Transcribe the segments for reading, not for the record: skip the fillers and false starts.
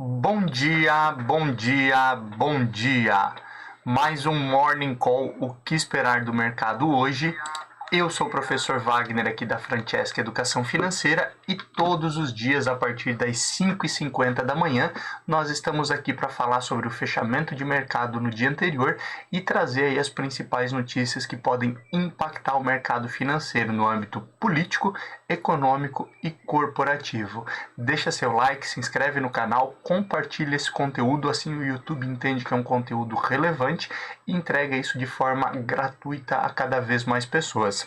Bom dia, bom dia, bom dia. Mais um Morning Call, o que esperar do mercado hoje? Eu sou o professor Wagner aqui da Francesca Educação Financeira e todos os dias a partir das 5h50 da manhã nós estamos aqui para falar sobre o fechamento de mercado no dia anterior e trazer aí as principais notícias que podem impactar o mercado financeiro no âmbito político, econômico e corporativo. Deixa seu like, se inscreve no canal, compartilha esse conteúdo, assim o YouTube entende que é um conteúdo relevante e entrega isso de forma gratuita a cada vez mais pessoas.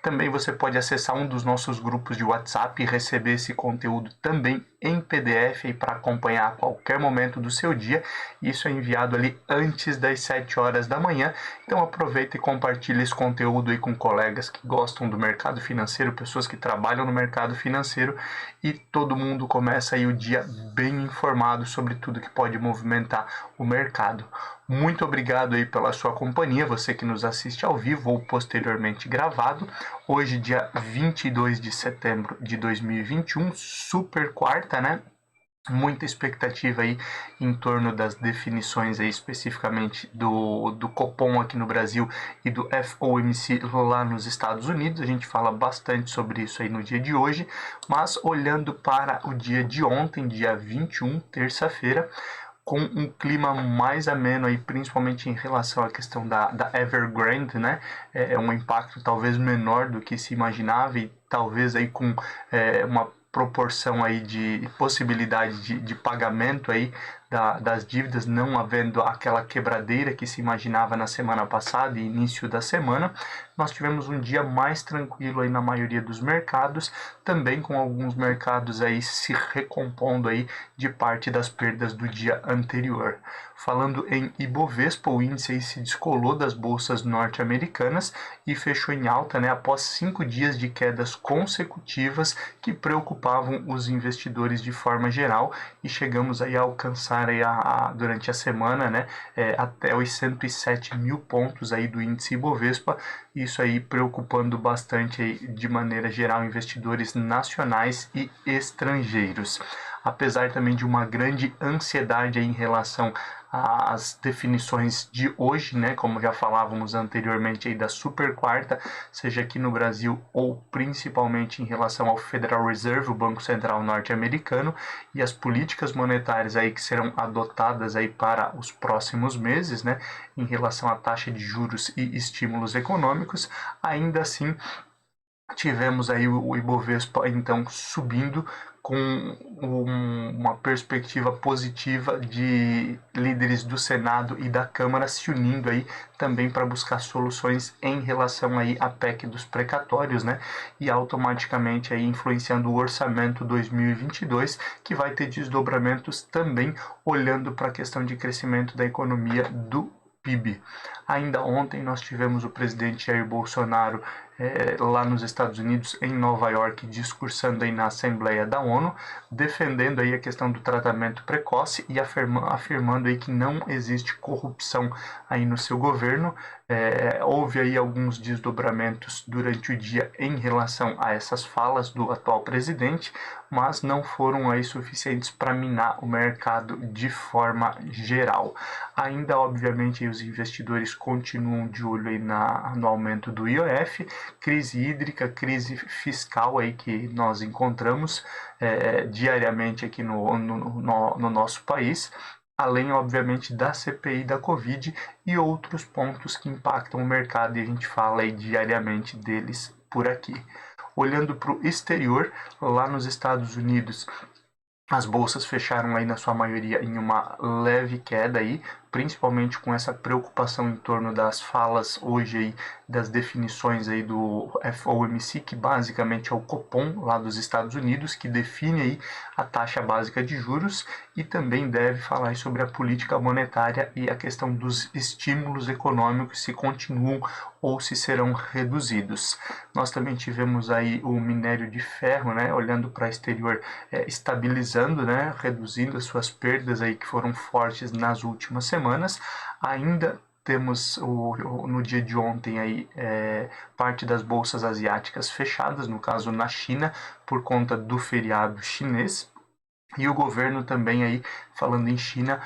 Também você pode acessar um dos nossos grupos de WhatsApp e receber esse conteúdo também em PDF para acompanhar a qualquer momento do seu dia. Isso é enviado ali antes das 7 horas da manhã. Então aproveita e compartilha esse conteúdo aí com colegas que gostam do mercado financeiro, pessoas que trabalham no mercado financeiro e todo mundo começa aí o dia bem informado sobre tudo que pode movimentar o mercado. Muito obrigado aí pela sua companhia, você que nos assiste ao vivo ou posteriormente gravado. Hoje, dia 22 de setembro de 2021, super quarta, né? Muita expectativa aí em torno das definições aí especificamente do Copom aqui no Brasil e do FOMC lá nos Estados Unidos. A gente fala bastante sobre isso aí no dia de hoje, mas olhando para o dia de ontem, dia 21, terça-feira, com um clima mais ameno aí, principalmente em relação à questão da Evergrande, né? É um impacto talvez menor do que se imaginava e talvez aí com uma proporção aí de possibilidade de pagamento aí das dívidas, não havendo aquela quebradeira que se imaginava na semana passada e início da semana, nós tivemos um dia mais tranquilo aí na maioria dos mercados, também com alguns mercados aí se recompondo aí de parte das perdas do dia anterior. Falando em Ibovespa, o índice aí se descolou das bolsas norte-americanas e fechou em alta, né, após 5 dias de quedas consecutivas que preocupavam os investidores de forma geral e chegamos aí a alcançar aí durante a semana, né, até os 107 mil pontos aí do índice Ibovespa, isso aí preocupando bastante aí, de maneira geral, investidores nacionais e estrangeiros. Apesar também de uma grande ansiedade em relação às definições de hoje, né, como já falávamos anteriormente aí da super quarta, seja aqui no Brasil ou principalmente em relação ao Federal Reserve, o Banco Central norte-americano, e as políticas monetárias aí que serão adotadas aí para os próximos meses, né, em relação à taxa de juros e estímulos econômicos, ainda assim tivemos aí o Ibovespa então subindo com uma perspectiva positiva de líderes do Senado e da Câmara se unindo aí também para buscar soluções em relação aí à PEC dos precatórios, né? E automaticamente aí influenciando o orçamento 2022, que vai ter desdobramentos também olhando para a questão de crescimento da economia do PIB. Ainda ontem nós tivemos o presidente Jair Bolsonaro lá nos Estados Unidos, em Nova York, discursando aí na Assembleia da ONU, defendendo aí a questão do tratamento precoce e afirmando aí que não existe corrupção aí no seu governo. Houve aí alguns desdobramentos durante o dia em relação a essas falas do atual presidente, mas não foram aí suficientes para minar o mercado de forma geral. Ainda, obviamente, os investidores continuam de olho aí no aumento do IOF, crise hídrica, crise fiscal aí que nós encontramos diariamente aqui no nosso país, além, obviamente, da CPI da Covid e outros pontos que impactam o mercado e a gente fala aí diariamente deles por aqui. Olhando para o exterior, lá nos Estados Unidos, as bolsas fecharam aí na sua maioria em uma leve queda aí, principalmente com essa preocupação em torno das falas hoje aí, das definições aí do FOMC, que basicamente é o Copom lá dos Estados Unidos, que define aí a taxa básica de juros e também deve falar sobre a política monetária e a questão dos estímulos econômicos, se continuam ou se serão reduzidos. Nós também tivemos aí o minério de ferro, né, olhando para o exterior, estabilizando, né, reduzindo as suas perdas aí que foram fortes nas últimas semanas. Ainda temos no dia de ontem aí parte das bolsas asiáticas fechadas, no caso na China, por conta do feriado chinês. E o governo também aí, falando em China,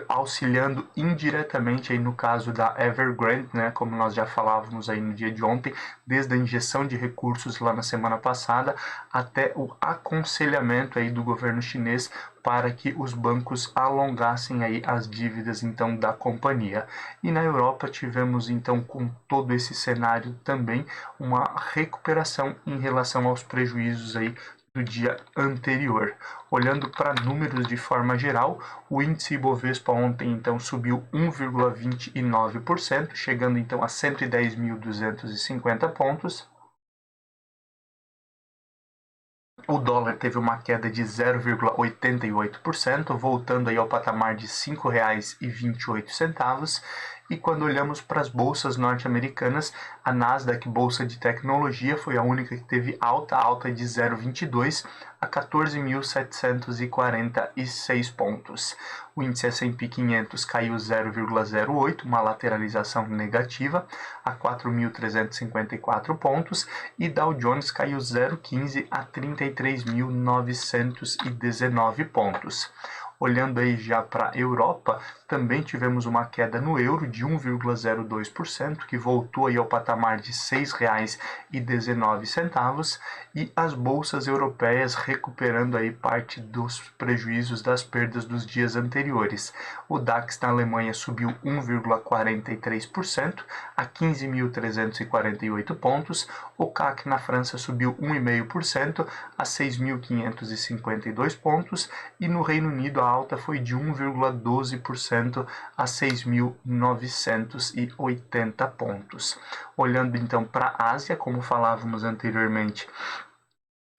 auxiliando indiretamente aí no caso da Evergrande, né, como nós já falávamos aí no dia de ontem, desde a injeção de recursos lá na semana passada até o aconselhamento aí do governo chinês para que os bancos alongassem aí as dívidas então da companhia. E na Europa tivemos então com todo esse cenário também uma recuperação em relação aos prejuízos aí do dia anterior. Olhando para números de forma geral, o índice Ibovespa ontem então subiu 1,29%, chegando então a 110.250 pontos. O dólar teve uma queda de 0,88%, voltando aí ao patamar de R$ 5,28. E quando olhamos para as bolsas norte-americanas, a Nasdaq, bolsa de tecnologia, foi a única que teve alta de 0,22 a 14.746 pontos. O índice S&P 500 caiu 0,08, uma lateralização negativa, a 4.354 pontos, e Dow Jones caiu 0,15 a 33.919 pontos. Olhando aí já para a Europa, também tivemos uma queda no euro de 1,02%, que voltou aí ao patamar de R$ 6,19, e as bolsas europeias recuperando aí parte dos prejuízos das perdas dos dias anteriores. O DAX na Alemanha subiu 1,43% a 15.348 pontos, o CAC na França subiu 1,5% a 6.552 pontos, e no Reino Unido a alta foi de 1,12% a 6.980 pontos. Olhando então para a Ásia, como falávamos anteriormente,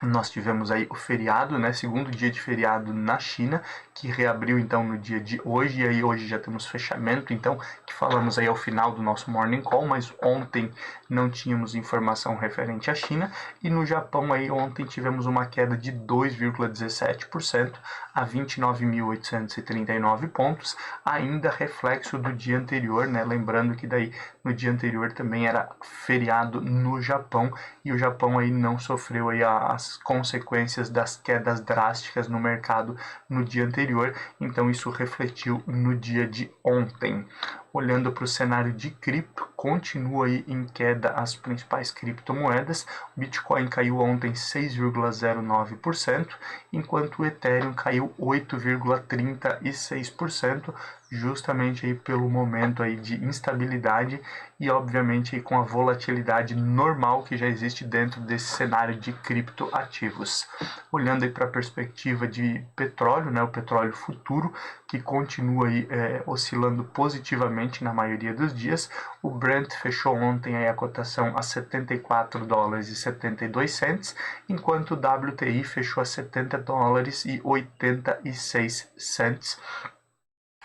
nós tivemos aí o feriado, né, segundo dia de feriado na China, que reabriu então no dia de hoje, e aí hoje já temos fechamento, então, que falamos aí ao final do nosso Morning Call, mas ontem não tínhamos informação referente à China, e no Japão aí ontem tivemos uma queda de 2,17% a 29.839 pontos, ainda reflexo do dia anterior, né, lembrando que daí no dia anterior também era feriado no Japão, e o Japão aí não sofreu aí as consequências das quedas drásticas no mercado no dia anterior, então isso refletiu no dia de ontem. Olhando para o cenário de cripto, continua aí em queda as principais criptomoedas. O Bitcoin caiu ontem 6,09%, enquanto o Ethereum caiu 8,36%, justamente aí pelo momento aí de instabilidade e obviamente aí com a volatilidade normal que já existe dentro desse cenário de criptoativos. Olhando aí para a perspectiva de petróleo, né, o petróleo futuro, que continua aí oscilando positivamente na maioria dos dias. O Brent fechou ontem aí a cotação a $74,72, enquanto o WTI fechou a $70,86,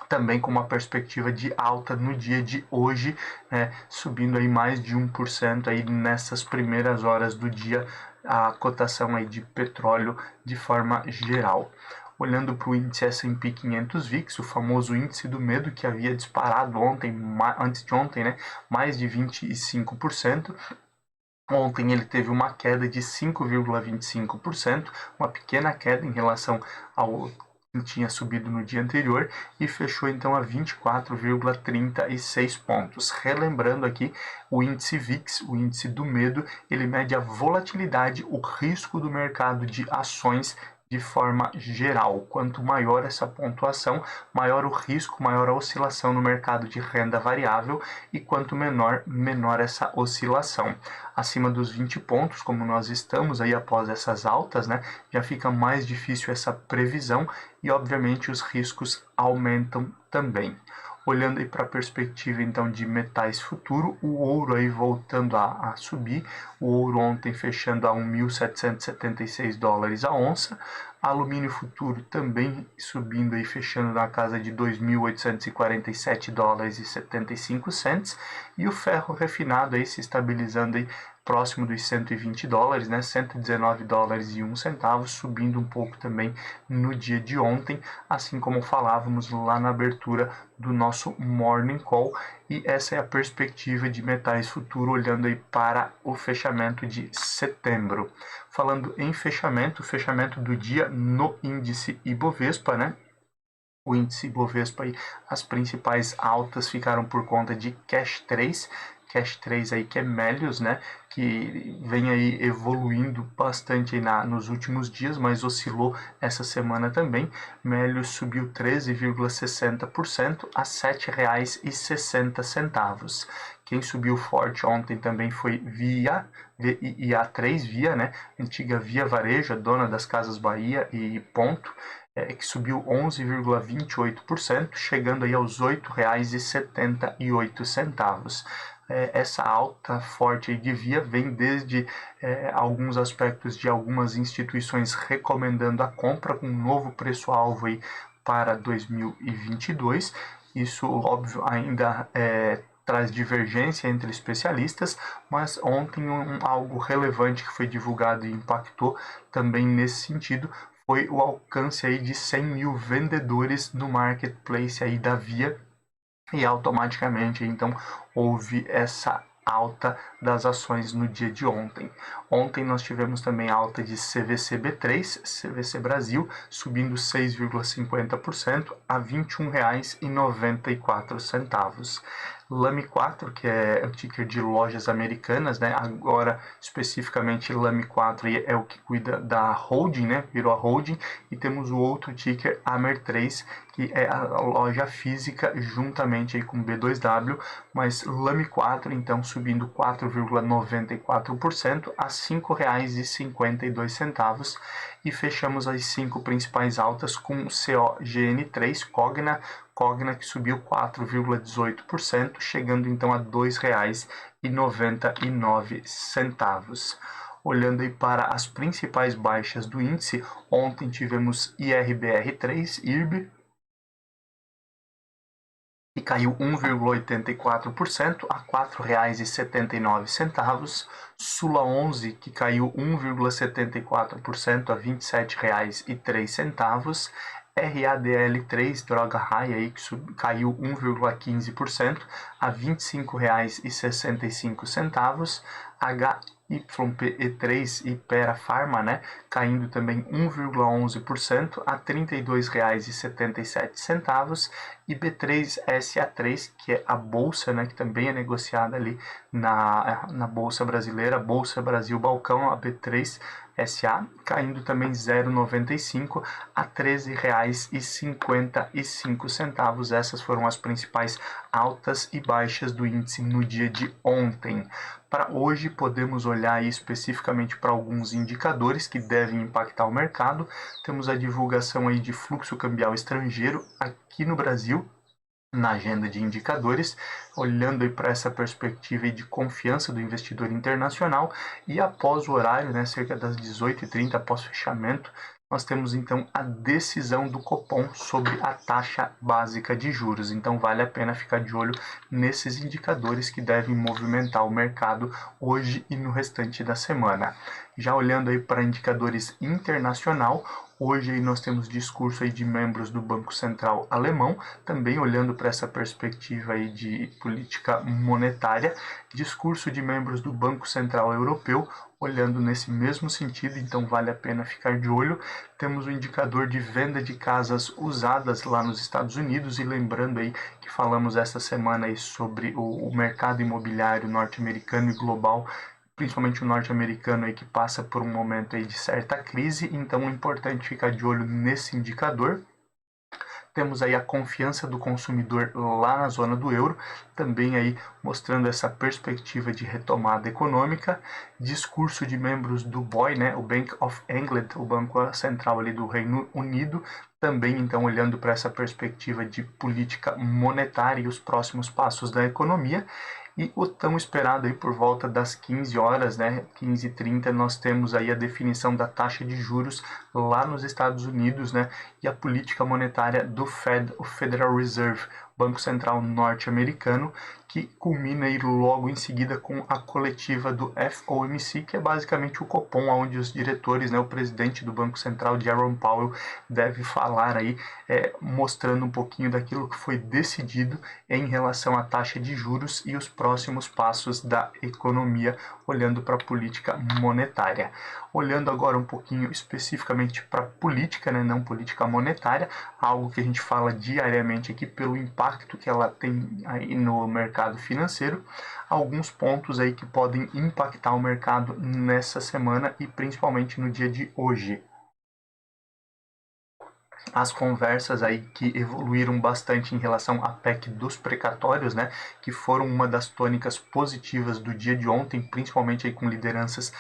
também com uma perspectiva de alta no dia de hoje, né, subindo aí mais de 1% aí nessas primeiras horas do dia, a cotação aí de petróleo de forma geral. Olhando para o índice S&P 500 VIX, o famoso índice do medo que havia disparado antes de ontem, né, mais de 25%. Ontem ele teve uma queda de 5,25%, uma pequena queda em relação ao que tinha subido no dia anterior, e fechou então a 24,36 pontos. Relembrando aqui, o índice VIX, o índice do medo, ele mede a volatilidade, o risco do mercado de ações de forma geral. Quanto maior essa pontuação, maior o risco, maior a oscilação no mercado de renda variável, e quanto menor essa oscilação. Acima dos 20 pontos, como nós estamos aí após essas altas, né, já fica mais difícil essa previsão e obviamente os riscos aumentam também. Olhando aí para a perspectiva então de metais futuro, o ouro aí voltando a subir, o ouro ontem fechando a $1.776 a onça, alumínio futuro também subindo aí, fechando na casa de $2.847,75, e o ferro refinado aí se estabilizando aí próximo dos 120 dólares, né? 119 dólares e 1 centavo, subindo um pouco também no dia de ontem, assim como falávamos lá na abertura do nosso Morning Call. E essa é a perspectiva de metais futuro, olhando aí para o fechamento de setembro. Falando em fechamento, o fechamento do dia no índice Ibovespa, né? O índice Ibovespa, aí, as principais altas ficaram por conta de Cash 3 aí, que é Melius, né, que vem aí evoluindo bastante aí nos últimos dias, mas oscilou essa semana também. Melius subiu 13,60% a R$ 7,60. Quem subiu forte ontem também foi VIA3, né, antiga Via Varejo, a dona das Casas Bahia e Ponto, que subiu 11,28%, chegando aí aos R$ 8,78. Essa alta forte aí de Via vem desde alguns aspectos de algumas instituições recomendando a compra com um novo preço-alvo aí para 2022. Isso, óbvio, ainda traz divergência entre especialistas, mas ontem algo relevante que foi divulgado e impactou também nesse sentido foi o alcance aí de 100 mil vendedores no marketplace aí da Via, e automaticamente então houve essa alta das ações no dia de ontem. Ontem nós tivemos também alta de CVC-B3, CVC Brasil, subindo 6,50% a R$ 21,94. Lame 4, que é o ticker de lojas americanas, né? Agora, especificamente, Lame 4 é o que cuida da holding, né? Virou a holding. E temos o outro ticker, Amer 3, que é a loja física juntamente aí com B2W, mas Lame 4, então, subindo 4,94% a R$ 5,52. E fechamos as 5 principais altas com COGN3, Cogna, que subiu 4,18%, chegando então a R$ 2,99. Olhando aí para as principais baixas do índice, ontem tivemos IRBR3, IRB, que caiu 1,84% a R$ 4,79. Sula 11, que caiu 1,74% a R$ 27,03. RADL3, droga raia, aí, que caiu 1,15% a R$ 25,65. HYPE3 Hypera Pharma, né, caindo também 1,11% a R$ 32,77. E B3SA3, que é a bolsa, né, que também é negociada ali na Bolsa Brasileira, Bolsa Brasil Balcão, a B3 SA, caindo também 0,95 a R$ 13,55. Essas foram as principais altas e baixas do índice no dia de ontem. Para hoje, podemos olhar aí especificamente para alguns indicadores que devem impactar o mercado. Temos a divulgação aí de fluxo cambial estrangeiro aqui no Brasil, na agenda de indicadores, olhando aí para essa perspectiva aí de confiança do investidor internacional. E após o horário, né, cerca das 18h30, após fechamento, nós temos então a decisão do Copom sobre a taxa básica de juros. Então vale a pena ficar de olho nesses indicadores que devem movimentar o mercado hoje e no restante da semana. Já olhando aí para indicadores internacional, hoje aí nós temos discurso aí de membros do Banco Central alemão, também olhando para essa perspectiva aí de política monetária, discurso de membros do Banco Central Europeu, olhando nesse mesmo sentido, então vale a pena ficar de olho. Temos o indicador de venda de casas usadas lá nos Estados Unidos, e lembrando aí que falamos essa semana aí sobre o mercado imobiliário norte-americano e global, principalmente o norte-americano aí que passa por um momento aí de certa crise, então é importante ficar de olho nesse indicador. Temos aí a confiança do consumidor lá na zona do euro, também aí mostrando essa perspectiva de retomada econômica. Discurso de membros do BOE, né, o Bank of England, o Banco Central ali do Reino Unido, também então olhando para essa perspectiva de política monetária e os próximos passos da economia. E o tão esperado aí por volta das 15 horas, né, 15h30, nós temos aí a definição da taxa de juros lá nos Estados Unidos, né, e a política monetária do Fed, o Federal Reserve, Banco Central norte-americano, que culmina aí logo em seguida com a coletiva do FOMC, que é basicamente o Copom, onde os diretores, né, o presidente do Banco Central, Jerome Powell, deve falar aí, mostrando um pouquinho daquilo que foi decidido em relação à taxa de juros e os próximos passos da economia, olhando para a política monetária. Olhando agora um pouquinho especificamente para a política, né, não política monetária, algo que a gente fala diariamente aqui pelo impacto que ela tem aí no mercado financeiro, alguns pontos aí que podem impactar o mercado nessa semana e principalmente no dia de hoje. As conversas aí que evoluíram bastante em relação à PEC dos precatórios, né, que foram uma das tônicas positivas do dia de ontem, principalmente aí com lideranças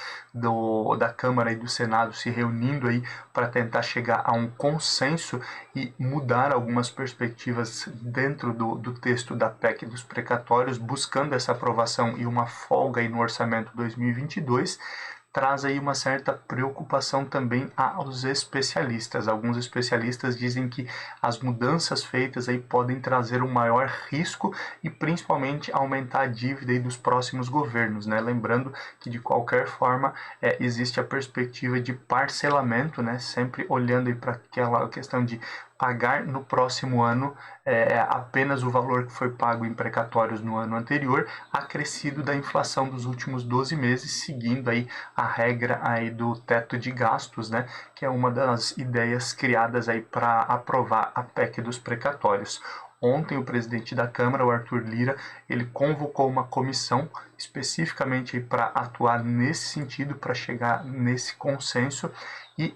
da Câmara e do Senado se reunindo aí para tentar chegar a um consenso e mudar algumas perspectivas dentro do texto da PEC dos precatórios, buscando essa aprovação e uma folga aí no orçamento 2022, traz aí uma certa preocupação também aos especialistas. Alguns especialistas dizem que as mudanças feitas aí podem trazer um maior risco e principalmente aumentar a dívida aí dos próximos governos, né? Lembrando que de qualquer forma existe a perspectiva de parcelamento, né? Sempre olhando aí para aquela questão de pagar no próximo ano apenas o valor que foi pago em precatórios no ano anterior, acrescido da inflação dos últimos 12 meses, seguindo aí a regra aí do teto de gastos, né, que é uma das ideias criadas aí para aprovar a PEC dos precatórios. Ontem, o presidente da Câmara, o Arthur Lira, ele convocou uma comissão especificamente para atuar nesse sentido, para chegar nesse consenso, e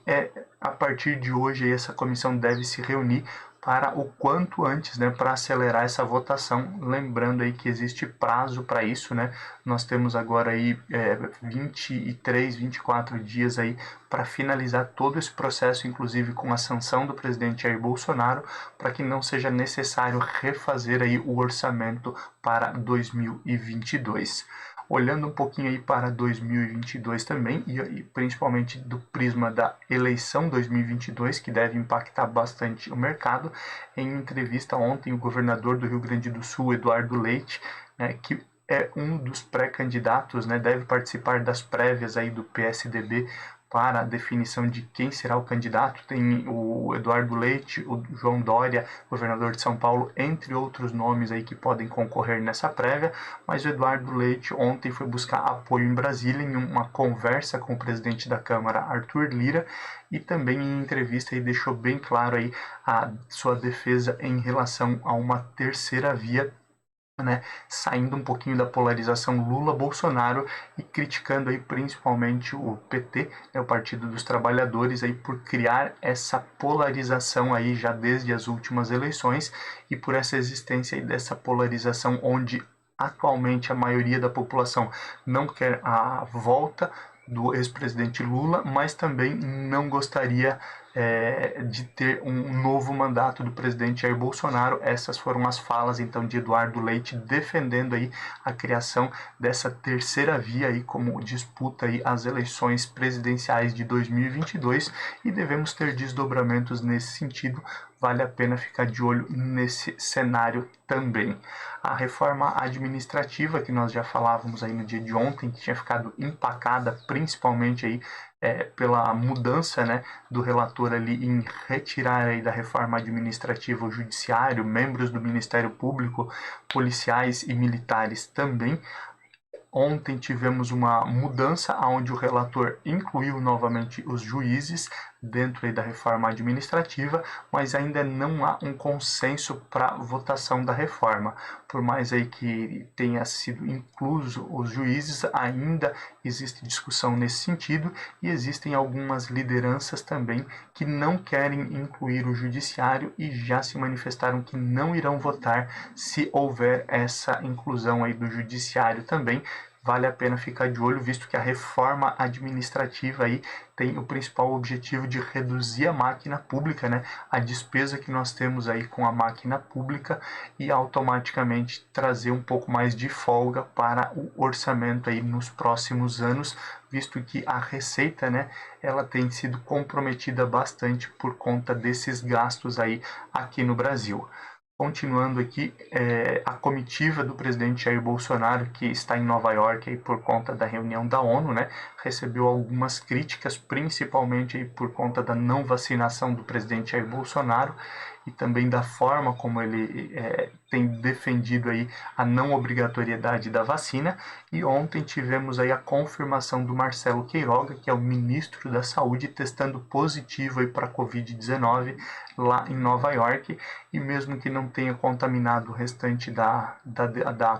a partir de hoje essa comissão deve se reunir para o quanto antes, né, para acelerar essa votação, lembrando aí que existe prazo para isso, né, nós temos agora aí 23, 24 dias aí para finalizar todo esse processo, inclusive com a sanção do presidente Jair Bolsonaro, para que não seja necessário refazer aí o orçamento para 2022. Olhando um pouquinho aí para 2022 também, e principalmente do prisma da eleição 2022, que deve impactar bastante o mercado, em entrevista ontem, o governador do Rio Grande do Sul, Eduardo Leite, que é um dos pré-candidatos, né, deve participar das prévias aí do PSDB para a definição de quem será o candidato. Tem o Eduardo Leite, o João Dória, governador de São Paulo, entre outros nomes aí que podem concorrer nessa prévia, mas o Eduardo Leite ontem foi buscar apoio em Brasília em uma conversa com o presidente da Câmara, Arthur Lira, e também em entrevista aí deixou bem claro aí a sua defesa em relação a uma terceira via, né, saindo um pouquinho da polarização Lula-Bolsonaro e criticando aí principalmente o PT, né, o Partido dos Trabalhadores, aí por criar essa polarização aí já desde as últimas eleições e por essa existência aí dessa polarização onde atualmente a maioria da população não quer a volta do ex-presidente Lula, mas também não gostaria de ter um novo mandato do presidente Jair Bolsonaro. Essas foram as falas então de Eduardo Leite defendendo aí a criação dessa terceira via aí como disputa aí as eleições presidenciais de 2022 e devemos ter desdobramentos nesse sentido. Vale a pena ficar de olho nesse cenário também. A reforma administrativa, que nós já falávamos aí no dia de ontem, que tinha ficado empacada principalmente aí pela mudança, né, do relator ali em retirar aí da reforma administrativa o judiciário, membros do Ministério Público, policiais e militares também. Ontem tivemos uma mudança onde o relator incluiu novamente os juízes dentro aí da reforma administrativa, mas ainda não há um consenso para votação da reforma. Por mais aí que tenha sido incluso os juízes, ainda existe discussão nesse sentido e existem algumas lideranças também que não querem incluir o judiciário e já se manifestaram que não irão votar se houver essa inclusão aí do judiciário também. Vale a pena ficar de olho, visto que a reforma administrativa aí tem o principal objetivo de reduzir a máquina pública, né? A despesa que nós temos aí com a máquina pública e automaticamente trazer um pouco mais de folga para o orçamento aí nos próximos anos, visto que a receita, né, ela tem sido comprometida bastante por conta desses gastos aí aqui no Brasil. Continuando aqui, a comitiva do presidente Jair Bolsonaro, que está em Nova York aí por conta da reunião da ONU, né, recebeu algumas críticas, principalmente aí por conta da não vacinação do presidente Jair Bolsonaro e também da forma como ele tem defendido aí a não obrigatoriedade da vacina. E ontem tivemos aí a confirmação do Marcelo Queiroga, que é o ministro da Saúde, testando positivo aí para a Covid-19 lá em Nova York, e mesmo que não tenha contaminado o restante da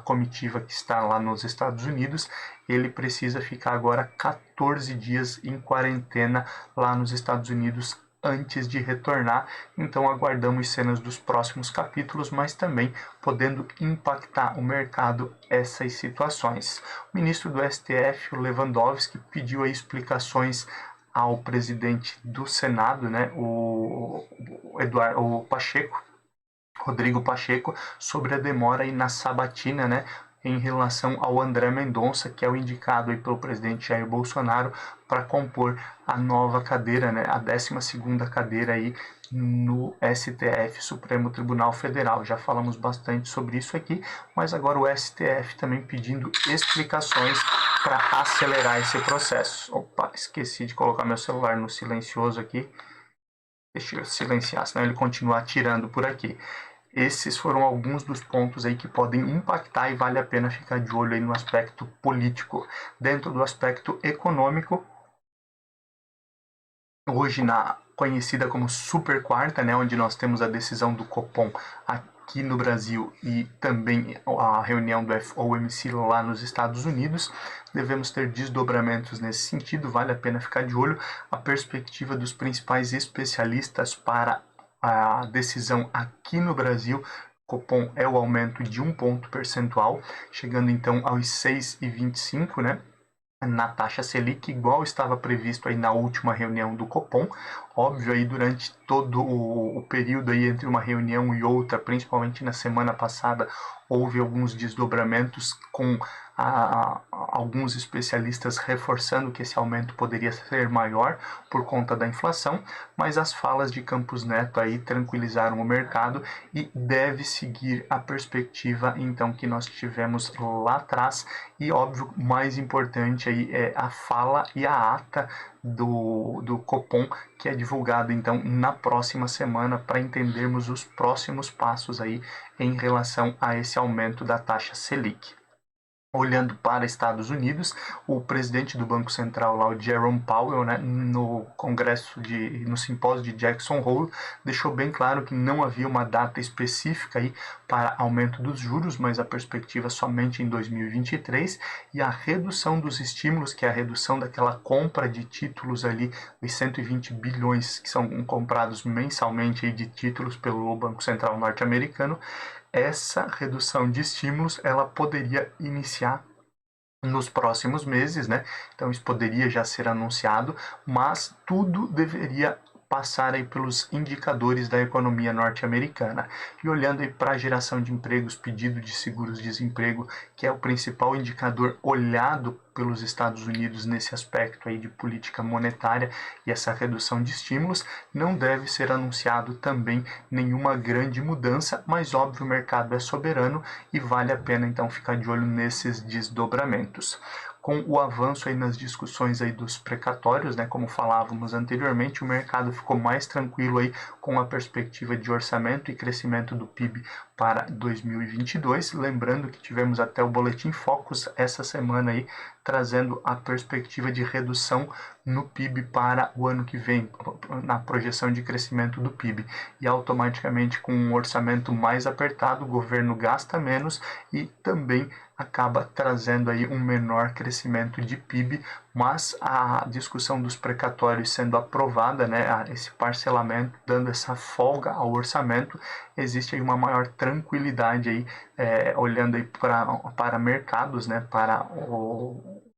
comitiva que está lá nos Estados Unidos, ele precisa ficar agora 14 dias em quarentena lá nos Estados Unidos antes de retornar. Então aguardamos cenas dos próximos capítulos, mas também podendo impactar o mercado essas situações. O ministro do STF, o Lewandowski, pediu aí explicações ao presidente do Senado, né, o Pacheco, Rodrigo Pacheco, sobre a demora aí na sabatina, né, em relação ao André Mendonça, que é o indicado aí pelo presidente Jair Bolsonaro para compor a nova cadeira, né, a 12ª cadeira aí no STF, Supremo Tribunal Federal. Já falamos bastante sobre isso aqui, mas agora o STF também pedindo explicações para acelerar esse processo. Opa, esqueci de colocar meu celular no silencioso aqui. Deixa eu silenciar, senão ele continua atirando por aqui. Esses foram alguns dos pontos aí que podem impactar e vale a pena ficar de olho aí no aspecto político. Dentro do aspecto econômico, hoje na conhecida como Super Quarta, né, onde nós temos a decisão do Copom aqui no Brasil e também a reunião do FOMC lá nos Estados Unidos, devemos ter desdobramentos nesse sentido, vale a pena ficar de olho. A perspectiva dos principais especialistas para a decisão aqui no Brasil, Copom, é o aumento de 1 ponto percentual, chegando então aos 6,25, né? Na taxa Selic, igual estava previsto aí na última reunião do Copom. Óbvio, aí durante todo o período aí entre uma reunião e outra, principalmente na semana passada, houve alguns desdobramentos com alguns especialistas reforçando que esse aumento poderia ser maior por conta da inflação, mas as falas de Campos Neto aí tranquilizaram o mercado e deve seguir a perspectiva então que nós tivemos lá atrás. E óbvio, mais importante aí é a fala e a ata do Copom, que é divulgada então na próxima semana, para entendermos os próximos passos aí em relação a esse aumento da taxa Selic. Olhando para Estados Unidos, o presidente do Banco Central, lá, o Jerome Powell, né, no simpósio de Jackson Hole, deixou bem claro que não havia uma data específica aí para aumento dos juros, mas a perspectiva somente em 2023, e a redução dos estímulos, que é a redução daquela compra de títulos ali, os 120 bilhões que são comprados mensalmente aí de títulos pelo Banco Central norte-americano. Essa redução de estímulos ela poderia iniciar nos próximos meses, né? Então isso poderia já ser anunciado, mas tudo deveria passar aí pelos indicadores da economia norte-americana. E olhando aí para a geração de empregos, pedido de seguros-desemprego, que é o principal indicador olhado pelos Estados Unidos nesse aspecto aí de política monetária e essa redução de estímulos, não deve ser anunciado também nenhuma grande mudança, mas óbvio, o mercado é soberano e vale a pena então ficar de olho nesses desdobramentos. Com o avanço aí nas discussões aí dos precatórios, né, como falávamos anteriormente, o mercado ficou mais tranquilo aí com a perspectiva de orçamento e crescimento do PIB para 2022. Lembrando que tivemos até o Boletim Focus essa semana aí, trazendo a perspectiva de redução no PIB para o ano que vem, na projeção de crescimento do PIB. E automaticamente, com um orçamento mais apertado, o governo gasta menos e também acaba trazendo aí um menor crescimento de PIB, mas a discussão dos precatórios sendo aprovada, né, esse parcelamento, dando essa folga ao orçamento, existe aí uma maior tranquilidade aí, olhando aí para mercados, né, para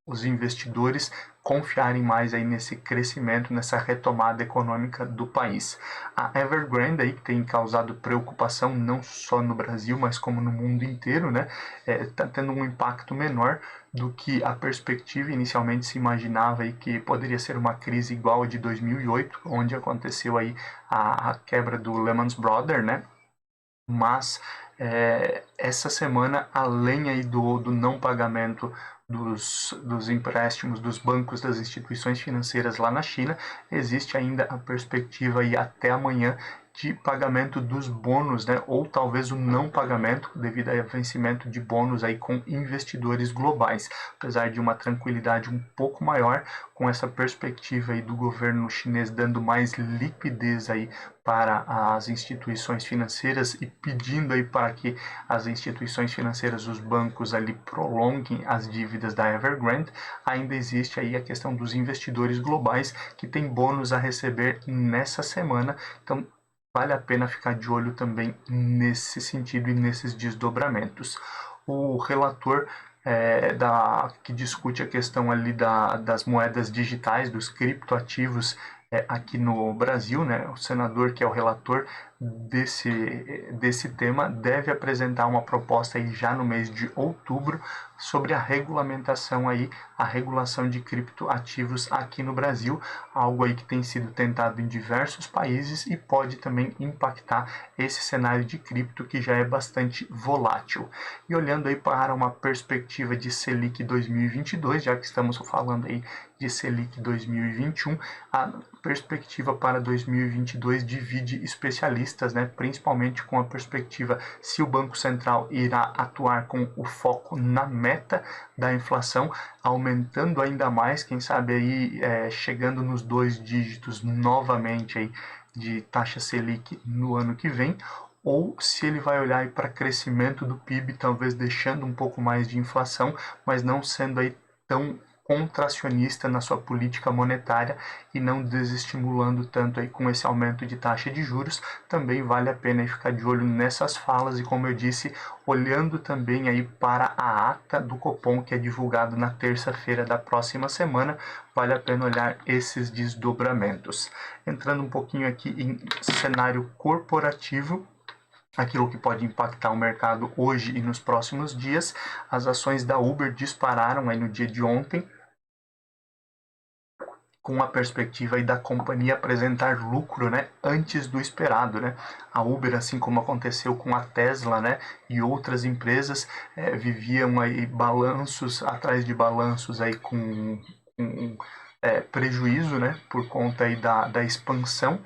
os investidores confiarem mais aí nesse crescimento, nessa retomada econômica do país. A Evergrande aí, que tem causado preocupação não só no Brasil, mas como no mundo inteiro, né, está tendo um impacto menor do que a perspectiva. Inicialmente se imaginava aí que poderia ser uma crise igual a de 2008, onde aconteceu aí a quebra do Lehman Brothers, né, mas essa semana, além aí do não pagamento dos empréstimos dos bancos, das instituições financeiras lá na China, existe ainda a perspectiva aí até amanhã de pagamento dos bônus, né? Ou talvez o não pagamento devido ao vencimento de bônus aí com investidores globais, apesar de uma tranquilidade um pouco maior com essa perspectiva aí do governo chinês dando mais liquidez aí para as instituições financeiras e pedindo aí para que as instituições financeiras, os bancos ali prolonguem as dívidas da Evergrande. Ainda existe aí a questão dos investidores globais que tem bônus a receber nessa semana, então vale a pena ficar de olho também nesse sentido e nesses desdobramentos. O relator que discute a questão ali das moedas digitais, dos criptoativos aqui no Brasil, né, o senador que é o relator desse tema deve apresentar uma proposta aí já no mês de outubro sobre a regulamentação aí, a regulação de criptoativos aqui no Brasil, algo aí que tem sido tentado em diversos países e pode também impactar esse cenário de cripto que já é bastante volátil. E olhando aí para uma perspectiva de Selic 2022, já que estamos falando aí de Selic 2021, a perspectiva para 2022 divide especialistas, né, principalmente com a perspectiva se o Banco Central irá atuar com o foco na meta da inflação, aumentando ainda mais, quem sabe aí chegando nos 2 dígitos novamente aí de taxa Selic no ano que vem, ou se ele vai olhar para crescimento do PIB, talvez deixando um pouco mais de inflação, mas não sendo aí tão contracionista na sua política monetária e não desestimulando tanto aí com esse aumento de taxa de juros. Também vale a pena ficar de olho nessas falas e, como eu disse, olhando também aí para a ata do Copom, que é divulgado na terça-feira da próxima semana, vale a pena olhar esses desdobramentos. Entrando um pouquinho aqui em cenário corporativo, aquilo que pode impactar o mercado hoje e nos próximos dias, as ações da Uber dispararam aí no dia de ontem, com a perspectiva aí da companhia apresentar lucro, né, antes do esperado, né? A Uber, assim como aconteceu com a Tesla, né, e outras empresas, viviam aí balanços atrás de balanços aí com prejuízo, né, por conta aí da expansão,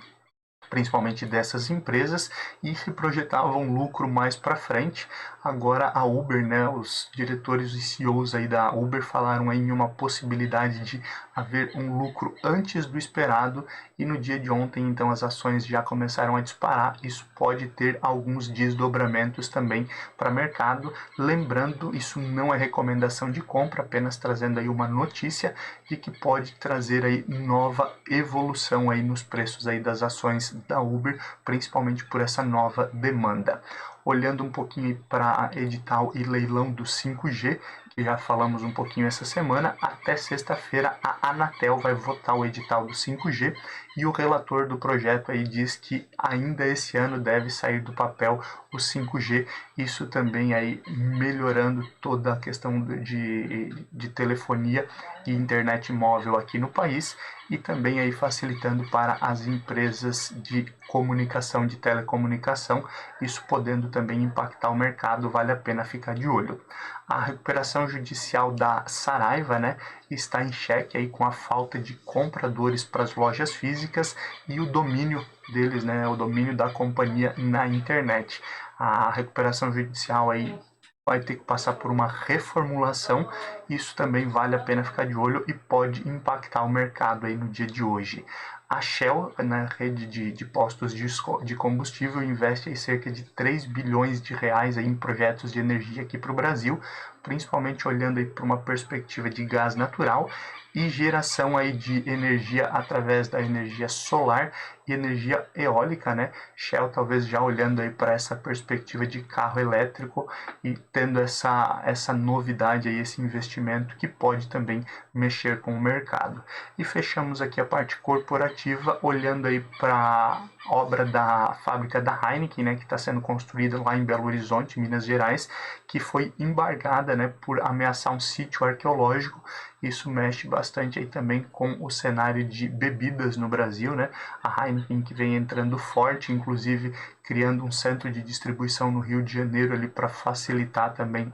principalmente dessas empresas, e se projetavam um lucro mais para frente. Agora a Uber, né, os diretores e CEOs aí da Uber falaram aí em uma possibilidade de haver um lucro antes do esperado, e no dia de ontem então as ações já começaram a disparar. Isso pode ter alguns desdobramentos também para o mercado. Lembrando, isso não é recomendação de compra, apenas trazendo aí uma notícia de que pode trazer aí nova evolução aí nos preços aí das ações da Uber, principalmente por essa nova demanda. Olhando um pouquinho para edital e leilão do 5G, que já falamos um pouquinho essa semana, até sexta-feira a Anatel vai votar o edital do 5G e o relator do projeto aí diz que ainda esse ano deve sair do papel o 5G, isso também aí melhorando toda a questão de telefonia e internet móvel aqui no país, e também aí facilitando para as empresas de comunicação, de telecomunicação, isso podendo também impactar o mercado, vale a pena ficar de olho. A recuperação judicial da Saraiva, né, está em xeque aí com a falta de compradores para as lojas físicas e o domínio deles, né, o domínio da companhia na internet. A recuperação judicial aí vai ter que passar por uma reformulação, isso também vale a pena ficar de olho e pode impactar o mercado aí no dia de hoje. A Shell, na rede de postos de combustível, investe aí cerca de 3 bilhões de reais aí em projetos de energia aqui para o Brasil, principalmente olhando aí para uma perspectiva de gás natural e geração aí de energia através da energia solar e energia eólica, né? Shell talvez já olhando aí para essa perspectiva de carro elétrico e tendo essa novidade aí, esse investimento que pode também mexer com o mercado. E fechamos aqui a parte corporativa olhando aí para a obra da fábrica da Heineken, né, que está sendo construída lá em Belo Horizonte, Minas Gerais, que foi embargada, né, por ameaçar um sítio arqueológico. Isso mexe bastante aí também com o cenário de bebidas no Brasil, né? A Heineken que vem entrando forte, inclusive criando um centro de distribuição no Rio de Janeiro ali para facilitar também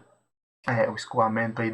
o escoamento aí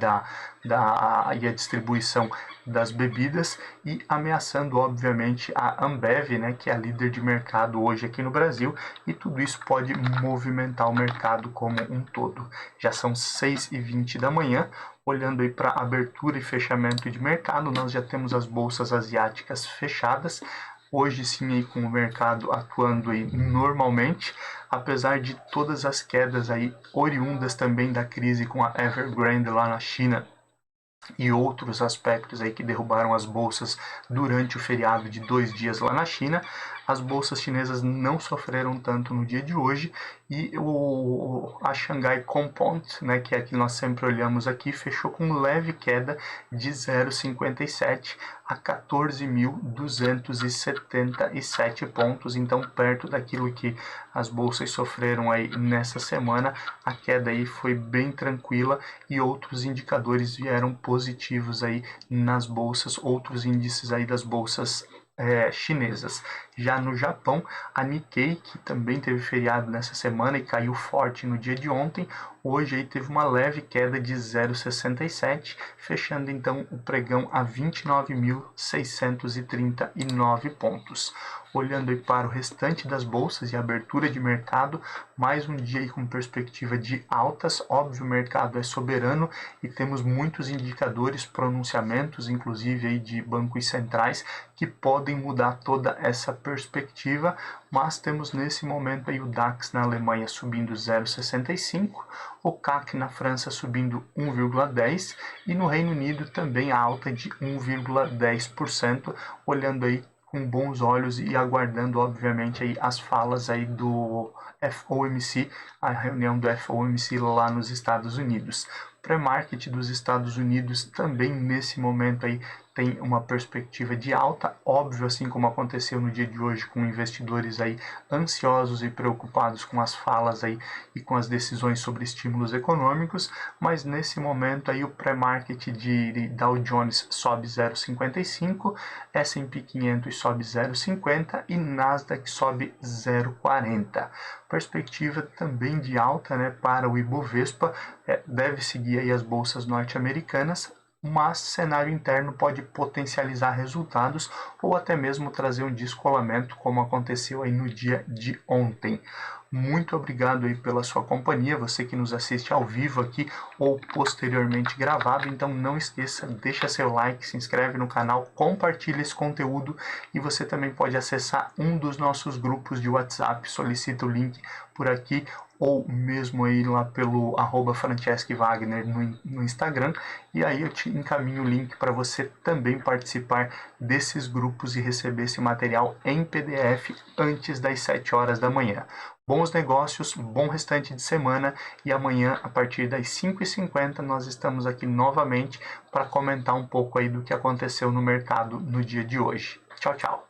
e a distribuição das bebidas e ameaçando, obviamente, a Ambev, né, que é a líder de mercado hoje aqui no Brasil, e tudo isso pode movimentar o mercado como um todo. Já são 6h20 da manhã, olhando aí para abertura e fechamento de mercado, nós já temos as bolsas asiáticas fechadas. Hoje sim aí com o mercado atuando aí normalmente, apesar de todas as quedas aí oriundas também da crise com a Evergrande lá na China e outros aspectos aí que derrubaram as bolsas durante o feriado de 2 dias lá na China. As bolsas chinesas não sofreram tanto no dia de hoje e a Shanghai Composite, né, que é a que nós sempre olhamos aqui, fechou com leve queda de 0,57 a 14.277 pontos, então perto daquilo que as bolsas sofreram aí nessa semana. A queda aí foi bem tranquila e outros indicadores vieram positivos aí nas bolsas, outros índices aí das bolsas chinesas. Já no Japão, a Nikkei, que também teve feriado nessa semana e caiu forte no dia de ontem, hoje aí teve uma leve queda de 0,67, fechando então o pregão a 29.639 pontos. Olhando aí para o restante das bolsas e abertura de mercado, mais um dia aí com perspectiva de altas. Óbvio, o mercado é soberano e temos muitos indicadores, pronunciamentos, inclusive aí de bancos centrais, que podem mudar toda essa perspectiva, mas temos nesse momento aí o DAX na Alemanha subindo 0,65, o CAC na França subindo 1,10 e no Reino Unido também a alta de 1,10%, olhando aí com bons olhos e aguardando, obviamente, aí as falas aí do FOMC, a reunião do FOMC lá nos Estados Unidos. Pré-market dos Estados Unidos também nesse momento aí tem uma perspectiva de alta, óbvio, assim como aconteceu no dia de hoje, com investidores aí ansiosos e preocupados com as falas aí e com as decisões sobre estímulos econômicos, mas nesse momento aí o pré-market de Dow Jones sobe 0,55, S&P 500 sobe 0,50 e Nasdaq sobe 0,40. Perspectiva também de alta, né, para o Ibovespa, deve seguir aí as bolsas norte-americanas, mas cenário interno pode potencializar resultados ou até mesmo trazer um descolamento, como aconteceu aí no dia de ontem. Muito obrigado aí pela sua companhia, você que nos assiste ao vivo aqui ou posteriormente gravado. Então não esqueça, deixa seu like, se inscreve no canal, compartilha esse conteúdo e você também pode acessar um dos nossos grupos de WhatsApp, solicita o link por aqui ou mesmo aí lá pelo @franceschi_wagner no Instagram, e aí eu te encaminho o link para você também participar desses grupos e receber esse material em PDF antes das 7 horas da manhã. Bons negócios, bom restante de semana e amanhã a partir das 5h50 nós estamos aqui novamente para comentar um pouco aí do que aconteceu no mercado no dia de hoje. Tchau, tchau!